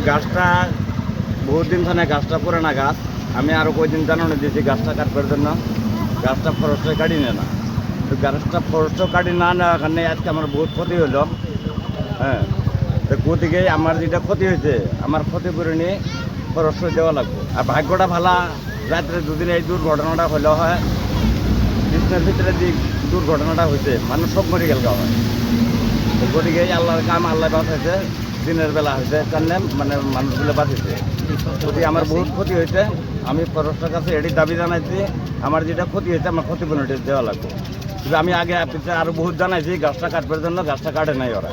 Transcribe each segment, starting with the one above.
গাছটা বহুত দিন ধরে গাছটা পুরানা গাছ। আমি আরও কয়েকদিন জানানো দিয়েছি গাছটা কাটবার জন্য। গাছটা ফরেস্টে কাটি নেয় না, তো গাছটা ফরেস্টও কাটি না নেওয়ার কারণে আজকে আমার বহুত ক্ষতি হলো। হ্যাঁ, তো গতিকে আমার যেটা ক্ষতি হয়েছে আমার ক্ষতিপূরণই ফরেস্টে দেওয়া লাগবে। আর ভাগ্যটা ভালো, রাত্রে দুদিন এই দুর্ঘটনাটা হলেও হয়, কৃষ্ণের ভিতরে যে দুর্ঘটনাটা হয়েছে মানুষ সব মরে গেল হয়। তো গতিকে আল্লাহর কাম, আল্লাহ বাঁচাইছে, দিনের বেলা হয়েছে কারণে মানে মানুষগুলো বাঁচিয়েছে। যদি আমার বহুত ক্ষতি হয়েছে, আমি ফরেস্টের কাছে এটি দাবি জানাইছি আমার যেটা ক্ষতি হয়েছে আমার ক্ষতিপূরণটা দেওয়া লাগবে। কিন্তু আমি আগে আরও বহুত জানাইছি গাছটা কাটবার জন্য, গাছটা কাটে নাই ওরা।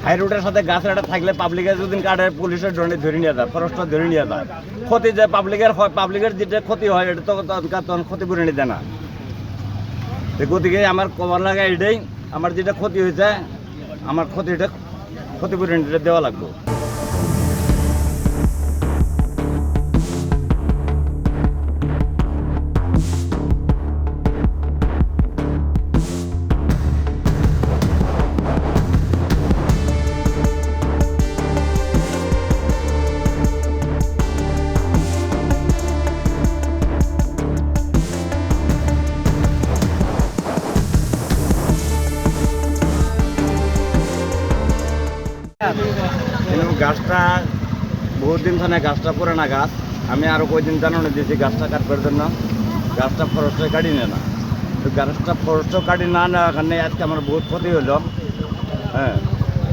হাই রোডের সাথে গাছ এটা থাকলে পাবলিকের যদি কাটে পুলিশের দণ্ডে ধরে নিয়ে যায়, ফরেস্টর ধরে নিয়ে যায়। ক্ষতি যে পাবলিকের হয়, পাবলিকের যেটা ক্ষতি হয় এটা তো তখন ক্ষতিপূরণই দেয় না। গতিকে আমার কবার লাগে এটাই, আমার যেটা ক্ষতি হয়েছে আমার ক্ষতিপূরণটা দেওয়া লাগবে। কিন্তু গাছটা বহুত দিন ধরে গাছটা পুরানা গাছ। আমি আরও কয়েকদিন জানানো দিয়েছি গাছটা কাটবার জন্য। গাছটা ফরেস্টে কাটি নেয় না, তো গাছটা ফরেস্টও কাটি না নেওয়ার কারণে আজকে আমার বহুত ক্ষতি হলো। হ্যাঁ,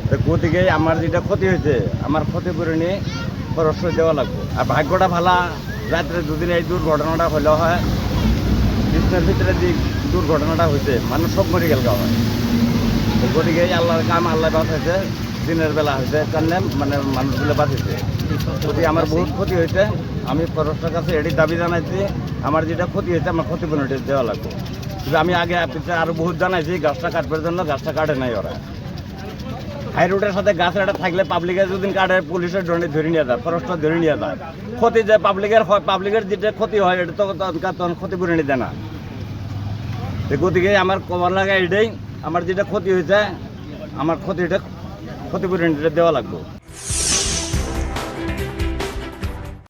তো গতিকে আমার যেটা ক্ষতি হয়েছে আমার ক্ষতিপূরণই ফরেস্টে দেওয়া লাগবে। আর ভাগ্যটা ভালো, রাত্রে দুদিন এই দুর্ঘটনাটা হলেও হয়, কৃষ্ণের ভিতরে যে দুর্ঘটনাটা হয়েছে মানুষ সব মরে গেল হয়। তো গতিকে আল্লাহর কাম, আল্লাহ বাঁচাইছে, দিনের বেলা হয়েছে কারণে মানে মানুষগুলো বাঁচিয়েছে। যদি আমার বহুত ক্ষতি হয়েছে, আমি ফরেস্টের কাছে এটি দাবি জানাইছি আমার যেটা ক্ষতি হয়েছে আমার ক্ষতিপূরণটা দেওয়া লাগবে। কিন্তু আমি আগে আরও বহুত জানাইছি গাছটা কাটবার জন্য, গাছটা কাটে নাই ওরা। হাই রোডের সাথে গাছ এটা থাকলে পাবলিকের যদি কাটে পুলিশের দণ্ডে ধরে নিয়ে যায়, ফরেস্টর ধরে নিয়ে যায়। ক্ষতি যে পাবলিকের হয়, পাবলিকের যেটা ক্ষতি হয় এটা তো তখন ক্ষতিপূরণই দেয় না। গতিকে আমার কবার লাগে এটাই, আমার যেটা ক্ষতি হয়েছে আমার ক্ষতিপূরণটা দেওয়া লাগবে।